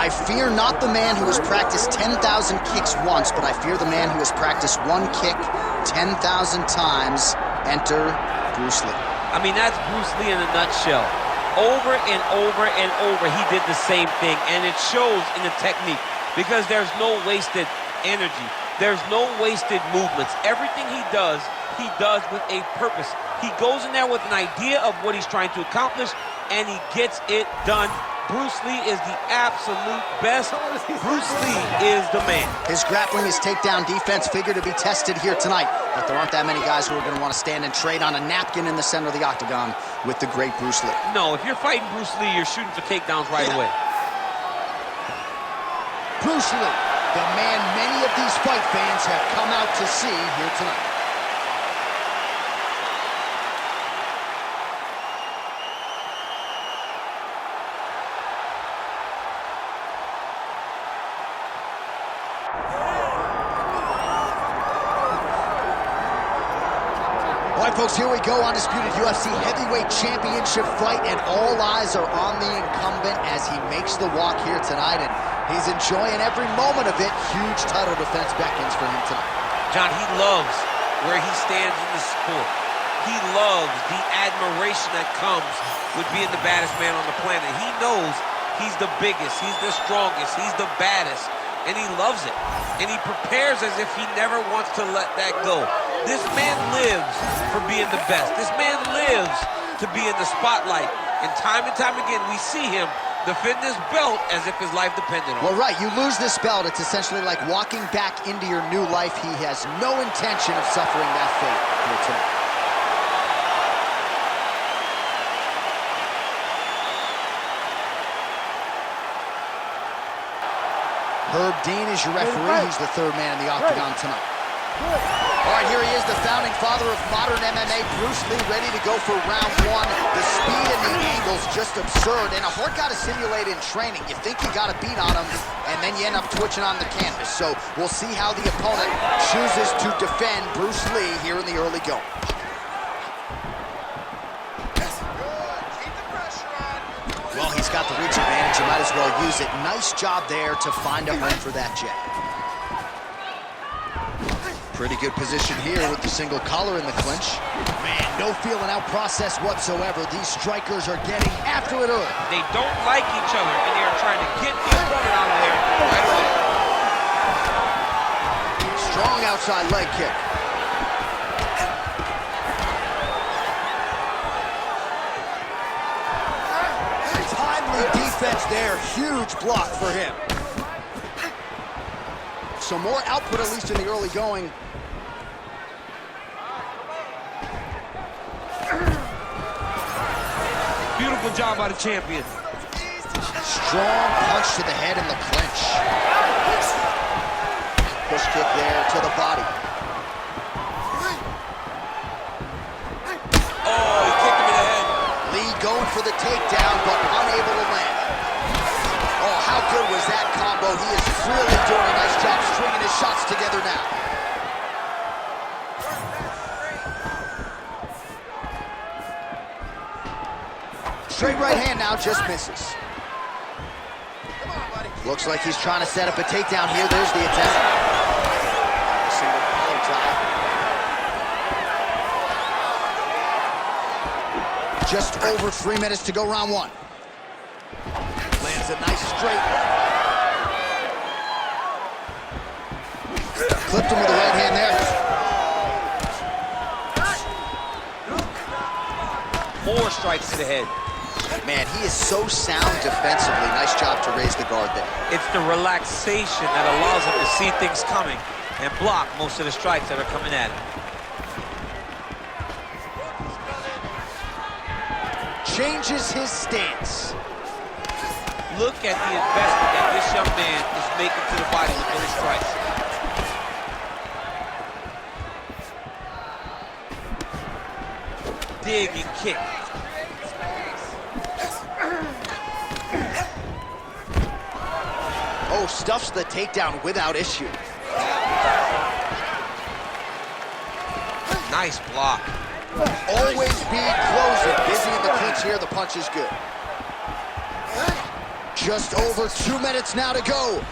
I fear not the man who has practiced 10,000 kicks once, but I fear the man who has practiced one kick 10,000 times. Enter Bruce Lee. I mean, that's Bruce Lee in a nutshell. Over and over and over, he did the same thing, and it shows in the technique because there's no wasted energy. There's no wasted movements. Everything he does with a purpose. He goes in there with an idea of what he's trying to accomplish, and he gets it done. Bruce Lee is the absolute best. Bruce Lee is the man. His grappling, his takedown defense figure to be tested here tonight, but there aren't that many guys who are going to want to stand and trade on a napkin in the center of the octagon with the great Bruce Lee. No, if you're fighting Bruce Lee, you're shooting for takedowns right away. Bruce Lee, the man many of these fight fans have come out to see here tonight. All right, folks, here we go. Undisputed UFC heavyweight championship fight, and all eyes are on the incumbent as he makes the walk here tonight, and he's enjoying every moment of it. Huge title defense beckons for him tonight. John, he loves where he stands in the sport. He loves the admiration that comes with being the baddest man on the planet. He knows he's the biggest, he's the strongest, he's the baddest, and he loves it. And he prepares as if he never wants to let that go. This man lives for being the best. This man lives to be in the spotlight. And time again, we see him defend this belt as if his life depended on it. Well, right, you lose this belt, it's essentially like walking back into your new life. He has no intention of suffering that fate here tonight. Herb Dean is your referee. He's the third man in the octagon tonight. All right, here he is, the founding father of modern MMA, Bruce Lee, ready to go for round one. The speed and the angles just absurd, and a hard guy to simulate in training. You think you got a beat on him, and then you end up twitching on the canvas. So we'll see how the opponent chooses to defend Bruce Lee here in the early going. Well, he's got the reach advantage. You might as well use it. Nice job there to find a home for that jab. Pretty good position here with the single collar in the clinch. Man, no feeling out process whatsoever. These strikers are getting after it early. They don't like each other, and they are trying to get the opponent out of there right away. Strong outside leg kick. Timely defense there. Huge block for him. So more output, at least in the early going. Beautiful job by the champion. Strong punch to the head in the clinch. Push kick there to the body. Oh, he kicked him in the head. Lee going for the takedown, but unable to land. Oh, how good was that combo? He is really doing a nice job stringing his shots together now. Straight right hand now, just misses. Looks like he's trying to set up a takedown here. There's the attempt. A single collar tie. Just over 3 minutes to go, round one. Lands a nice straight. Clipped him with the right hand there. More strikes to the head. Man, he is so sound defensively. Nice job to raise the guard there. It's the relaxation that allows him to see things coming and block most of the strikes that are coming at him. Changes his stance. Look at the investment that this young man is making to the body with those strikes. Dig and kick. Oh, stuffs the takedown without issue. Nice block. Always be closing. Busy in the clinch here. The punch is good. Just over 2 minutes now to go.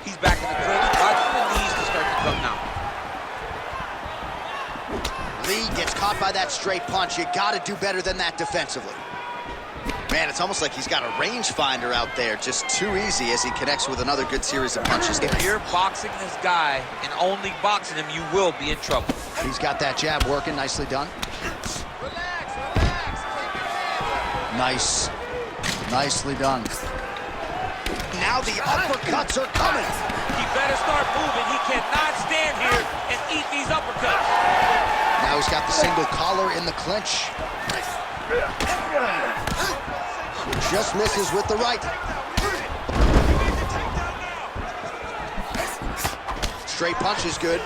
He's back in the clinch. Watch for the knees to start to come now. Lee gets caught by that straight punch. You gotta do better than that defensively. Man, it's almost like he's got a rangefinder out there. Just too easy as he connects with another good series of punches. If you're boxing this guy and only boxing him, you will be in trouble. He's got that jab working. Nicely done. Nice. Nicely done. Now the uppercuts are coming. He better start moving. He cannot stand here and eat these uppercuts. Now he's got the single collar in the clinch. Just misses with the right. Straight punch is good.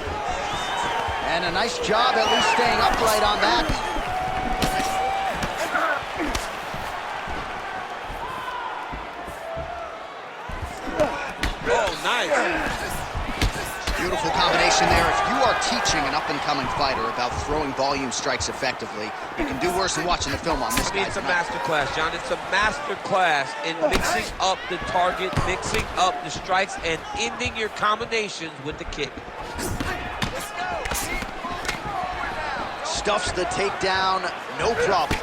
And a nice job at least staying upright on that. Oh, nice. Beautiful combination there. If you are teaching an up-and-coming fighter about throwing volume strikes effectively, you can do worse than watching the film on this guy. It's a master class, John. It's a master class in mixing up the target, mixing up the strikes, and ending your combinations with the kick. Stuffs the takedown, no problem.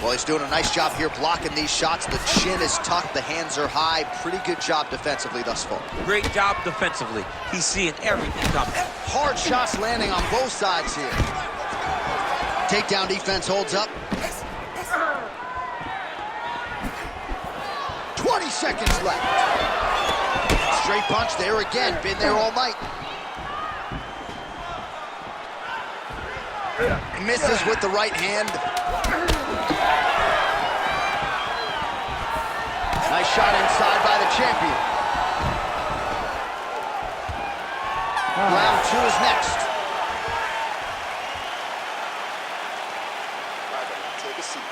Well, he's doing a nice job here blocking these shots. The chin is tucked, the hands are high. Pretty good job defensively thus far. Great job defensively. He's seeing everything coming. Hard shots landing on both sides here. Takedown defense holds up. 20 seconds left. Straight punch there again. Been there all night. Misses with the right hand. Nice shot inside by the champion. Round 2 is next. Take a seat.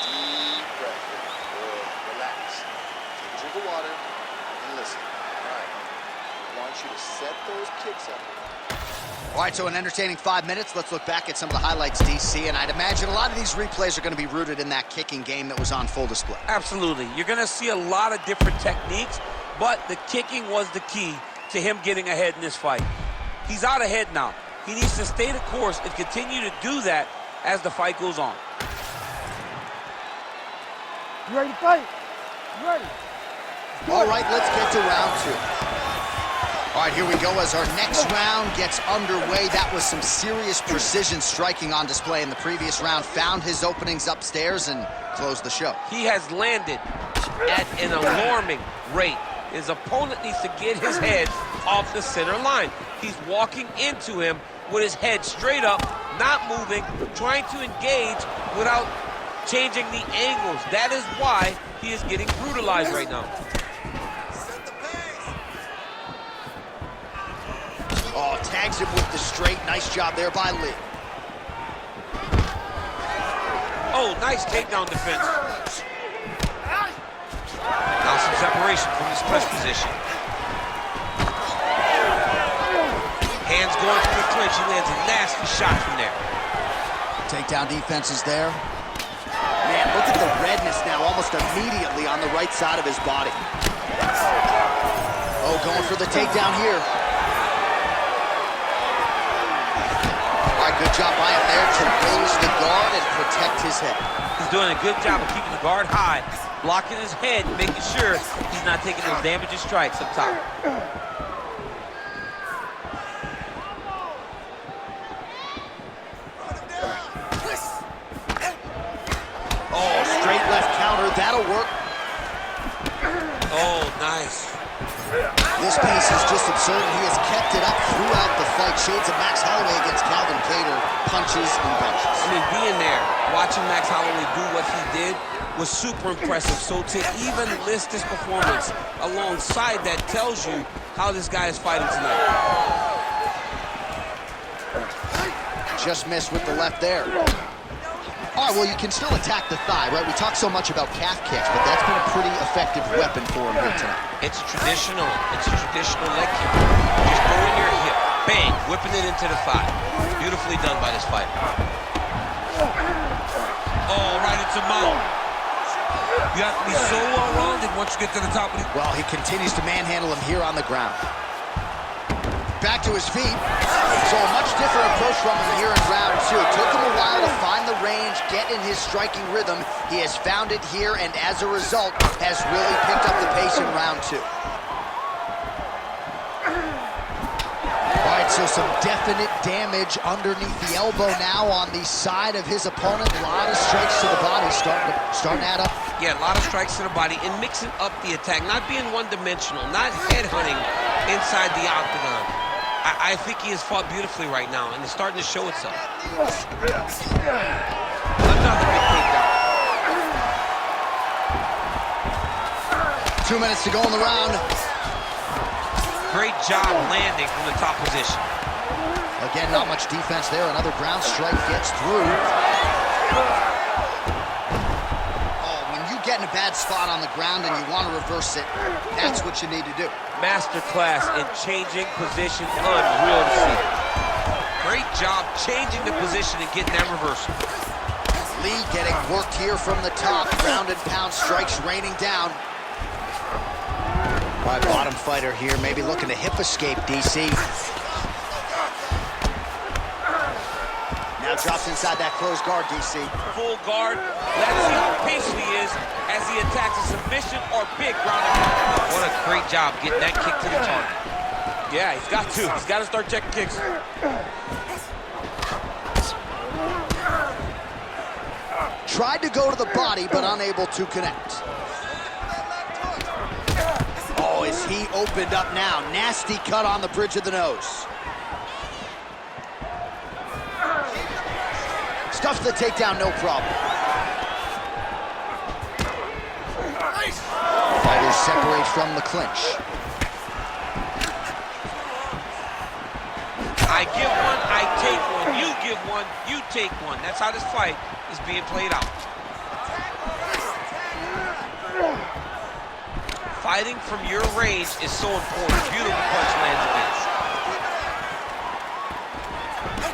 Deep breath. Relax. Take a drink of water and listen. All right. I want you to set those kicks up. All right, so an entertaining 5 minutes. Let's look back at some of the highlights, DC, and I'd imagine a lot of these replays are going to be rooted in that kicking game that was on full display. Absolutely. You're going to see a lot of different techniques, but the kicking was the key to him getting ahead in this fight. He's out ahead now. He needs to stay the course and continue to do that as the fight goes on. You ready to fight? You ready? All right, let's get to round 2. All right, here we go as our next round gets underway. That was some serious precision striking on display in the previous round. Found his openings upstairs and closed the show. He has landed at an alarming rate. His opponent needs to get his head off the center line. He's walking into him with his head straight up, not moving, trying to engage without changing the angles. That is why he is getting brutalized right now. Oh, tags him with the straight. Nice job there by Lee. Oh, nice takedown defense. Now some separation from this press position. Hands going through the clinch. He lands a nasty shot from there. Takedown defense is there. Man, look at the redness now almost immediately on the right side of his body. Oh, going for the takedown here. Good job by him there to raise the guard and protect his head. He's doing a good job of keeping the guard high, blocking his head, making sure he's not taking those damaging strikes up top. Oh, straight left counter. That'll work. Oh, nice. This pace is just absurd, and he has kept it up throughout the fight. Shades of Max Holloway against Calvin Kattar, punches and bunches. I mean, being there, watching Max Holloway do what he did was super impressive. So to even list this performance alongside that tells you how this guy is fighting tonight. Just missed with the left there. All right, well, you can still attack the thigh, right? We talk so much about calf kicks, but that's been a pretty effective weapon for him here tonight. It's traditional. It's a traditional leg kick. Just throwing your hip, bang, whipping it into the thigh. Beautifully done by this fighter. Oh, right into mount. You have to be so well-rounded once you get to the top of the... Well, he continues to manhandle him here on the ground. Back to his feet. So a much different approach from him here in round 2. Took him a while to find the range, get in his striking rhythm. He has found it here, and as a result, has really picked up the pace in round 2. All right, so some definite damage underneath the elbow now on the side of his opponent. A lot of strikes to the body starting to add up. Yeah, a lot of strikes to the body and mixing up the attack, not being one-dimensional, not headhunting inside the octagon. I think he has fought beautifully right now, and it's starting to show itself. Another big takedown. 2 minutes to go in the round. Great job landing from the top position. Again, not much defense there. Another ground strike gets through. Oh, when you get in a bad spot on the ground and you want to reverse it, that's what you need to do. Masterclass in changing position, unreal to see. Great job changing the position and getting that reversal. Lee getting worked here from the top. Ground and pound strikes raining down. All right, bottom fighter here, maybe looking to hip escape, DC. Now drops inside that closed guard, DC. Full guard. Let's see how patient he is as he attacks a submission or big ground and pound. What a great job getting that kick to the target. Yeah, he's got to. He's got to start checking kicks. Tried to go to the body, but unable to connect. Oh, is he opened up now? Nasty cut on the bridge of the nose. Stuffs the takedown, no problem. Fighters separate from the clinch. I give one, I take one. You give one, you take one. That's how this fight is being played out. Fighting from your range is so important. Beautiful punch lands again.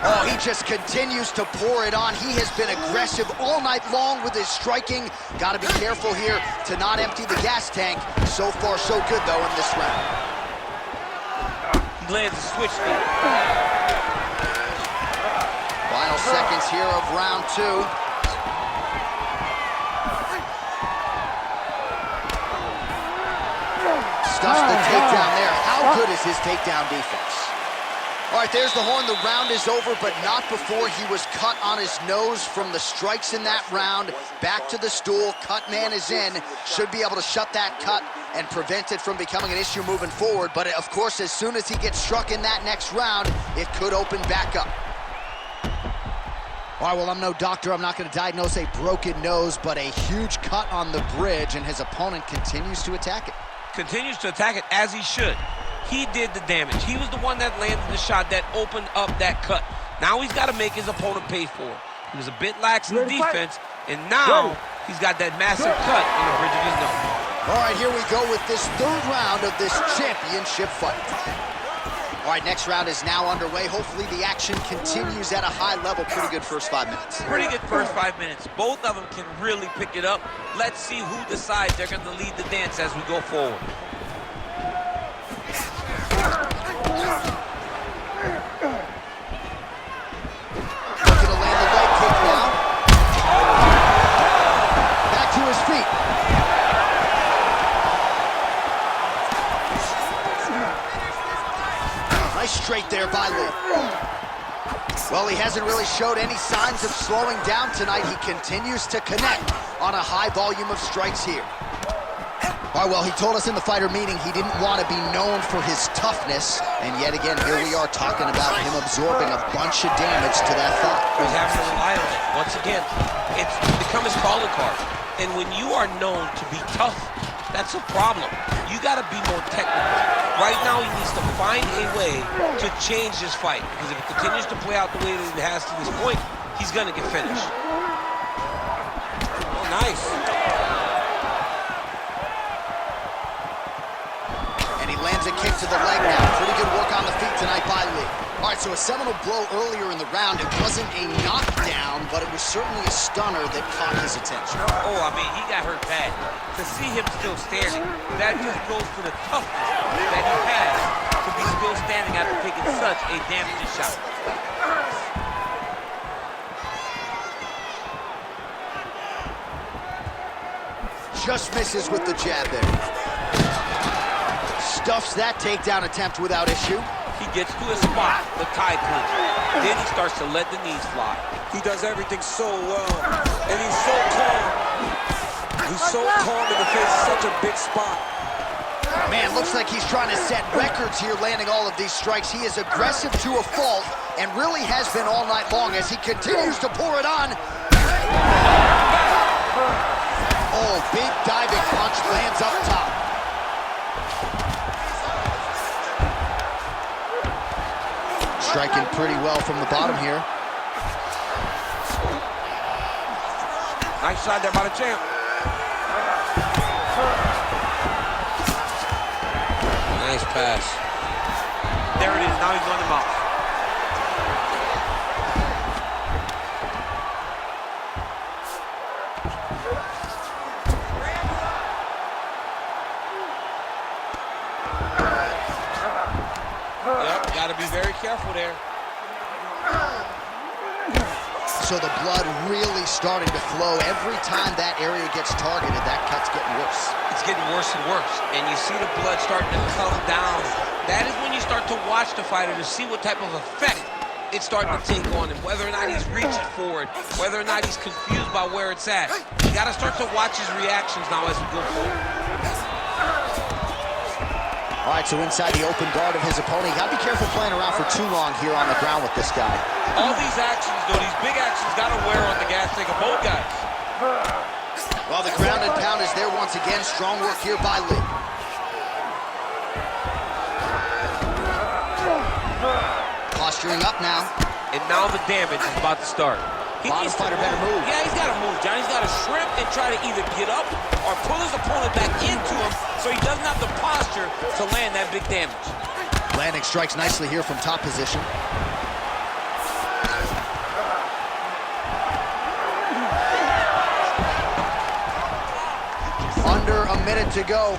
Oh, he just continues to pour it on. He has been aggressive all night long with his striking. Got to be careful here to not empty the gas tank. So far, so good, though, in this round. He lands a switch knee. Final seconds here of round 2. Stuffs the takedown there. How good is his takedown defense? All right, there's the horn. The round is over, but not before he was cut on his nose from the strikes in that round. Back to the stool. Cut man is in. Should be able to shut that cut and prevent it from becoming an issue moving forward. But, of course, as soon as he gets struck in that next round, it could open back up. All right, well, I'm no doctor. I'm not going to diagnose a broken nose, but a huge cut on the bridge, and his opponent continues to attack it. Continues to attack it as he should. He did the damage. He was the one that landed the shot that opened up that cut. Now he's got to make his opponent pay for it. He was a bit lax in defense, and now he's got that massive cut on the bridge of his nose. All right, here we go with this 3rd round of this championship fight. All right, next round is now underway. Hopefully the action continues at a high level. Pretty good first 5 minutes. Pretty good first 5 minutes. Both of them can really pick it up. Let's see who decides they're going to lead the dance as we go forward. Looking to land the leg kick now. Back to his feet. Nice straight there by Lee. Well, he hasn't really showed any signs of slowing down tonight. He continues to connect on a high volume of strikes here. All right, well, he told us in the fighter meeting he didn't want to be known for his toughness. And yet again, here we are talking about him absorbing a bunch of damage to that thigh. He's having to rely on it. Once again, it's become his calling card. And when you are known to be tough, that's a problem. You got to be more technical. Right now, he needs to find a way to change this fight. Because if it continues to play out the way that it has to this point, he's going to get finished. Oh, nice. And he lands a kick to the leg now. Pretty good work on the feet tonight by Lee. All right, so a seminal blow earlier in the round. It wasn't a knockdown, but it was certainly a stunner that caught his attention. Oh, I mean, he got hurt bad. To see him still standing, that just goes to the toughness that he has to be still standing after taking such a damaging shot. Just misses with the jab there. Stuffs that takedown attempt without issue. He gets to a spot, the tie clinch. Then he starts to let the knees fly. He does everything so well, and he's so calm. He's so calm in the face of such a big spot. Man, looks like he's trying to set records here, landing all of these strikes. He is aggressive to a fault, and really has been all night long as he continues to pour it on. Oh, big diving punch lands up top. Striking pretty well from the bottom here. Nice shot there by the champ. Nice pass. There it is, now he's on the mouth. Yep, gotta be very careful there. So the blood really starting to flow. Every time that area gets targeted, that cut's getting worse. It's getting worse and worse, and you see the blood starting to come down. That is when you start to watch the fighter to see what type of effect it's starting to take on him, whether or not he's reaching forward, whether or not he's confused by where it's at. You gotta start to watch his reactions now as we go forward. All right, so inside the open guard of his opponent. You gotta be careful playing around for too long here on the ground with this guy. All these actions, though, these big actions gotta wear on the gas tank of both guys. Well, the ground and pound is there once again. Strong work here by Lee. Posturing up now. And now the damage is about to start. Bottom fighter better move. Yeah, he's got to move, John. He's got to shrimp and try to either get up or pull his opponent back into him so he doesn't have the posture to land that big damage. Landing strikes nicely here from top position. Under a minute to go.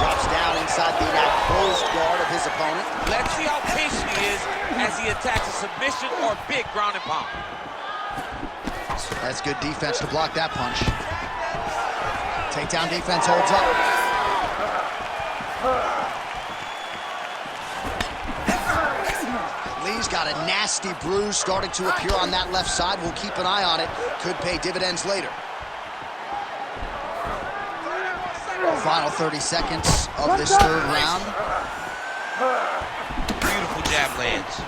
Drops down inside the now closed guard of his opponent. Let's see how patient he is as he attacks a submission or big ground and pound. That's good defense to block that punch. Takedown defense holds up. Lee's got a nasty bruise starting to appear on that left side. We'll keep an eye on it. Could pay dividends later. Final 30 seconds of this third round. Beautiful jab lands.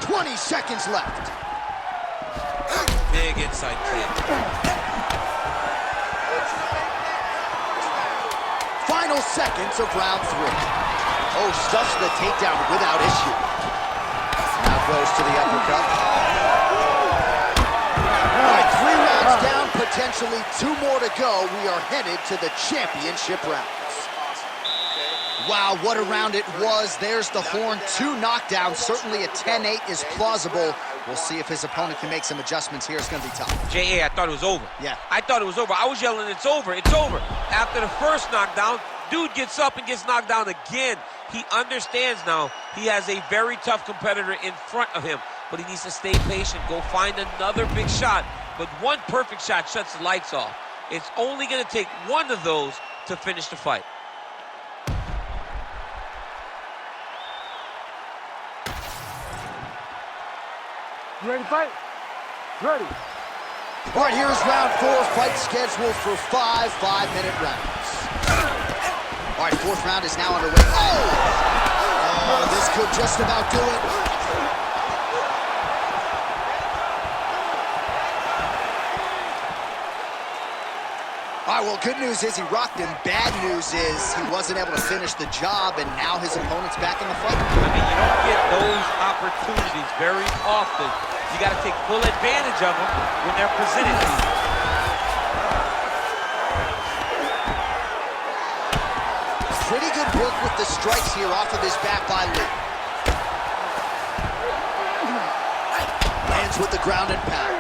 20 seconds left. Big inside kick. Final seconds of round 3. Oh, stuffs the takedown without issue. Now goes to the uppercut. All right, 3 rounds down, potentially 2 more to go. We are headed to the championship rounds. Wow, what a round it was. There's the horn, 2 knockdowns. Certainly a 10-8 is plausible. We'll see if his opponent can make some adjustments here. It's going to be tough. J.A., I thought it was over. Yeah. I thought it was over. I was yelling, it's over, it's over. After the first knockdown, dude gets up and gets knocked down again. He understands now he has a very tough competitor in front of him, but he needs to stay patient, go find another big shot. But one perfect shot shuts the lights off. It's only going to take one of those to finish the fight. You ready to fight? Ready. All right, here's round 4. Fight scheduled for 5 5-minute rounds. All right, 4th round is now underway. Oh, this could just about do it. All right, well, good news is he rocked him. Bad news is he wasn't able to finish the job, and now his opponent's back in the fight. I mean, you don't get those opportunities very often. You got to take full advantage of them when they're presented to you. Pretty good work with the strikes here off of his back by Lee. Lands with the ground and pound.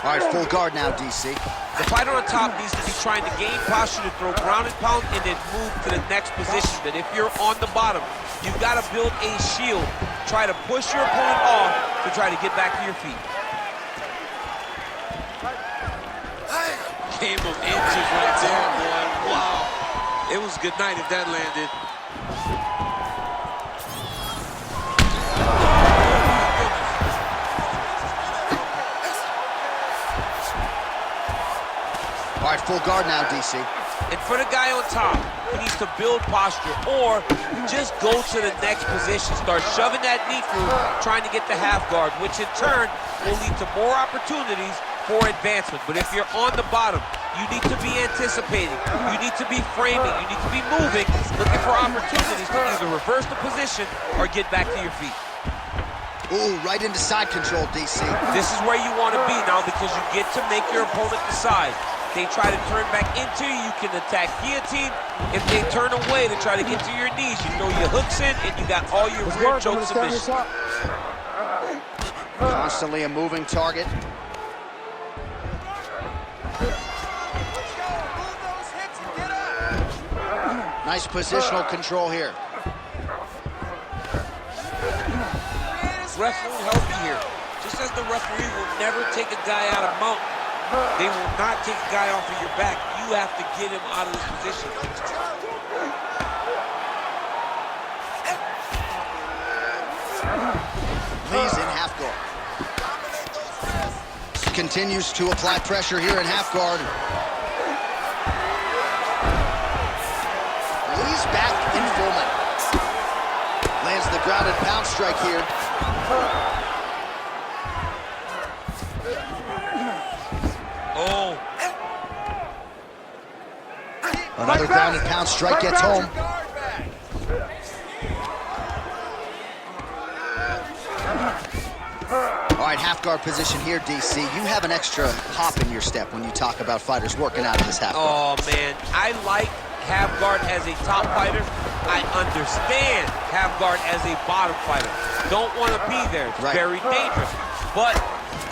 All right, full guard now, DC. The fighter on top needs to be trying to gain posture to throw ground and pound and then move to the next position. But if you're on the bottom, you've got to build a shield. Try to push your opponent off to try to get back to your feet. Game of inches right there, boy. Wow. It was good night if that landed. All right, full guard now, DC. And for the guy on top, he needs to build posture or just go to the next position. Start shoving that knee through, trying to get the half guard, which in turn will lead to more opportunities for advancement. But if you're on the bottom, you need to be anticipating. You need to be framing. You need to be moving, looking for opportunities to either reverse the position or get back to your feet. Ooh, right into side control, DC. This is where you want to be now because you get to make your opponent decide. They try to turn back into you, you can attack guillotine. If they turn away to try to get to your knees, you know your hooks in and you got all your rear choke submissions. Constantly a moving target. Nice positional control here. Ref won't help you here. Just as the referee will never take a guy out of mount, they will not take a guy off of your back. You have to get him out of this position. Lee's in half guard. Continues to apply pressure here in half guard. Lee's back in full length. Lands the ground and pound strike here. Oh. Another ground and pound strike gets home. All right, half guard position here, DC. You have an extra hop in your step when you talk about fighters working out of this half guard. Oh, man. I like half guard as a top fighter. I understand half guard as a bottom fighter. Don't want to be there. It's very dangerous. But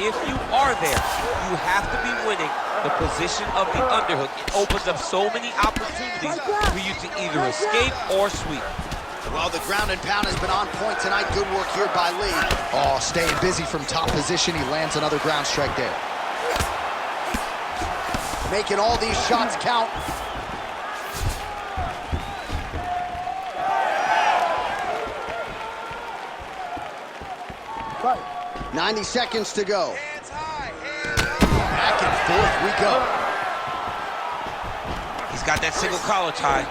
if you are there, you have to be winning the position of the underhook. It opens up so many opportunities for you to either escape or sweep. Well, the ground and pound has been on point tonight. Good work here by Lee. Oh, staying busy from top position. He lands another ground strike there. Making all these shots count. Fight. 90 seconds to go. Back and forth we go. He's got that single collar tie.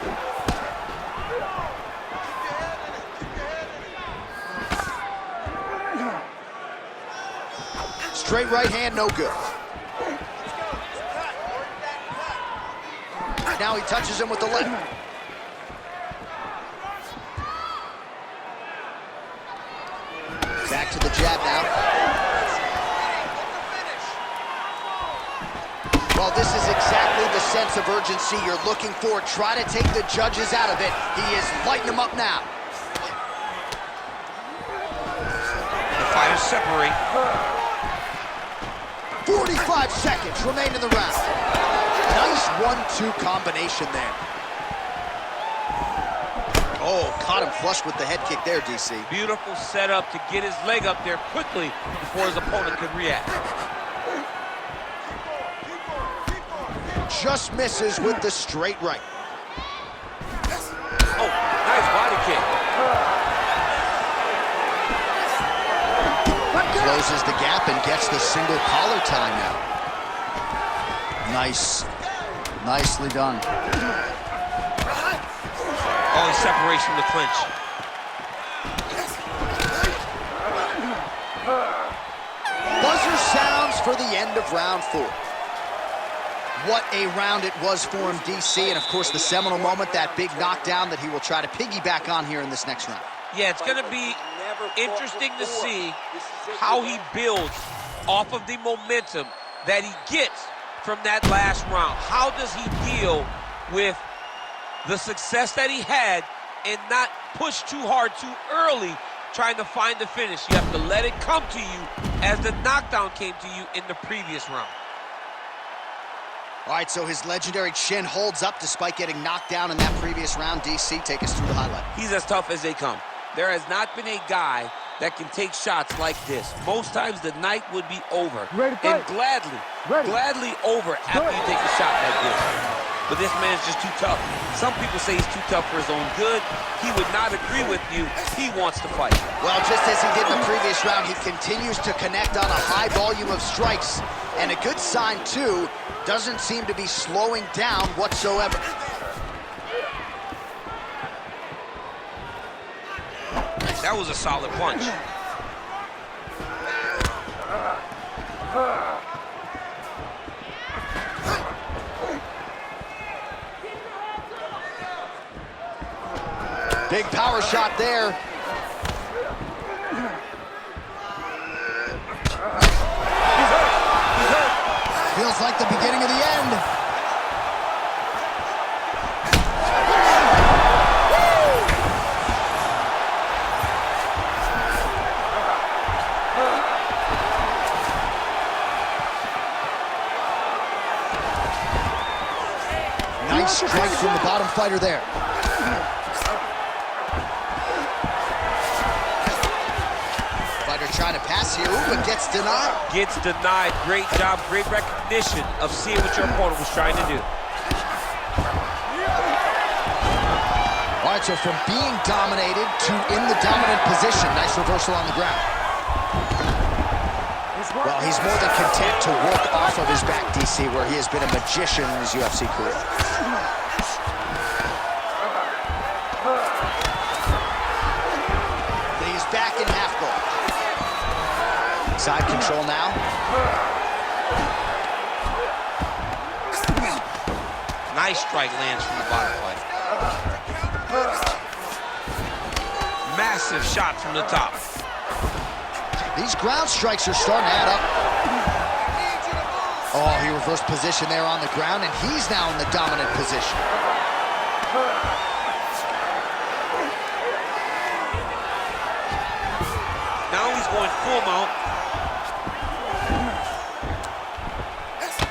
Straight right hand, no good. Now he touches him with the left. Back to the jab now. Well, this is exactly the sense of urgency you're looking for. Try to take the judges out of it. He is lighting them up now. The fighters separate. 45 seconds remain in the round. Nice 1-2 combination there. Oh, caught him flush with the head kick there, DC. Beautiful setup to get his leg up there quickly before his opponent could react. Just misses with the straight right. Oh, nice body kick. Closes the gap and gets the single collar tie now. Nice. Nicely done. Oh, he separates from the clinch. Buzzer sounds for the end of round 4. What a round it was for him, DC, and of course the seminal moment, that big knockdown that he will try to piggyback on here in this next round. Yeah, it's going to be interesting to see how he builds off of the momentum that he gets from that last round? How does he deal with the success that he had and not push too hard too early trying to find the finish? You have to let it come to you as the knockdown came to you in the previous round. All right, so his legendary chin holds up despite getting knocked down in that previous round. DC, take us through the highlight. He's as tough as they come. There has not been a guy that can take shots like this. Most times the night would be over. And gladly over after you take a shot like this. But this man's just too tough. Some people say he's too tough for his own good. He would not agree with you. He wants to fight. Well, just as he did in the previous round, he continues to connect on a high volume of strikes. And a good sign, too, doesn't seem to be slowing down whatsoever. That was a solid punch. Big power shot there. Feels like the beginning of the end. Nice strike from the bottom fighter there. Trying to pass here, but gets denied. Gets denied. Great job, great recognition of seeing what your opponent was trying to do. All right, so from being dominated to in the dominant position. Nice reversal on the ground. Well, he's more than content to work off of his back, DC, where he has been a magician in his UFC career. He's back in half guard. Side control now. Nice strike lands from the bottom fight. Massive shot from the top. These ground strikes are starting to add up. Oh, he reversed position there on the ground, and he's now in the dominant position. Now he's going full mount.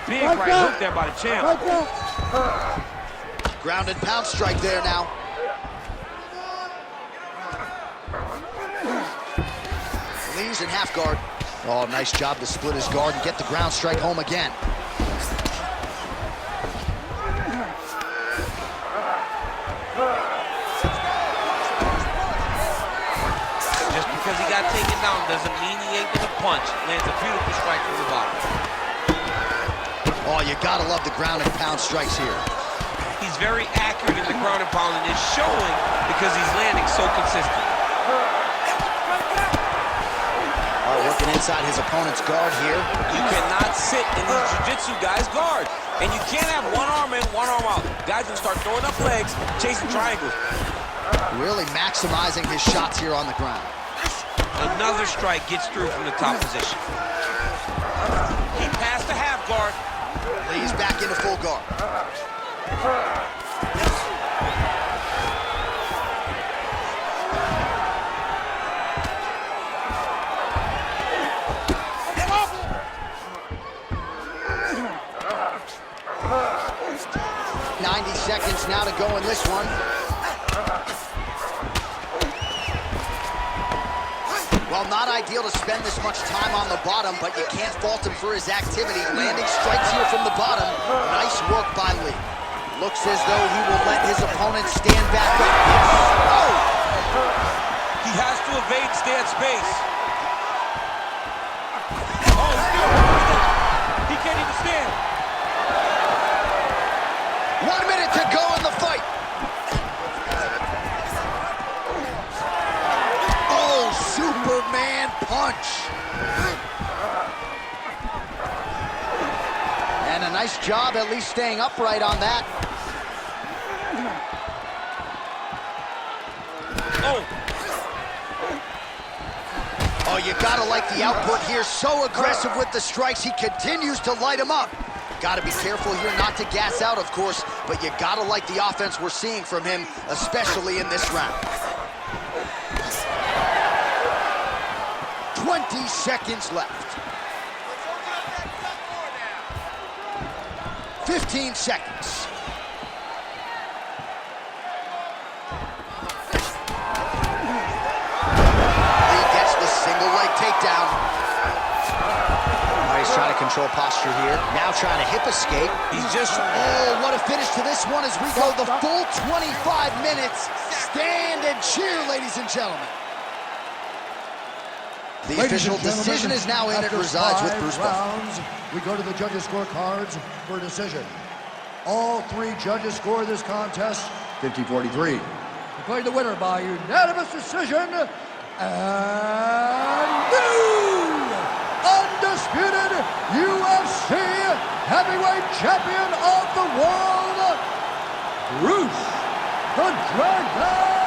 Big right hook there by the champ. Ground and pound strike there now. Lee's in half guard. Oh, nice job to split his guard and get the ground strike home again. Just because he got taken down doesn't mean he ain't gonna punch. Lands a beautiful strike from the bottom. Oh, you gotta love the ground and pound strikes here. He's very accurate in the ground and pound, and it's showing because he's landing so consistent. All right, working inside his opponent's guard here. You cannot sit in these jiu-jitsu guys' guard, and you can't have one arm in, one arm out. Guys will start throwing up legs, chasing triangles. Really maximizing his shots here on the ground. Another strike gets through from the top position. He passed the half guard. Lee's back into full guard. 90 seconds now to go in this one. Well, not ideal to spend this much time on the bottom, but you can't fault him for his activity. Landing strikes here from the bottom. Nice work by Lee. Looks as though he will let his opponent stand back up. Oh! He has to evade and stay at space. Oh, he can't even stand. 1 minute to go in the fight. Oh, Superman punch. And a nice job at least staying upright on that. Oh, you gotta like the output here. So aggressive with the strikes. He continues to light him up. Got to be careful here not to gas out, of course, but you got to like the offense we're seeing from him, especially in this round. 20 seconds left. 15 seconds. Lee gets the single leg takedown. He's trying to control posture here. Now trying to hip escape. He's just... Oh, what a finish to this one as we go the full 25 minutes. Stand and cheer, ladies and gentlemen. The official decision is now in. It resides with Bruce rounds, we go to the judges' scorecards for a decision. All three judges score this contest 50-43. Declaring the winner by unanimous decision, and new undisputed UFC heavyweight champion of the world, Bruce the Dragon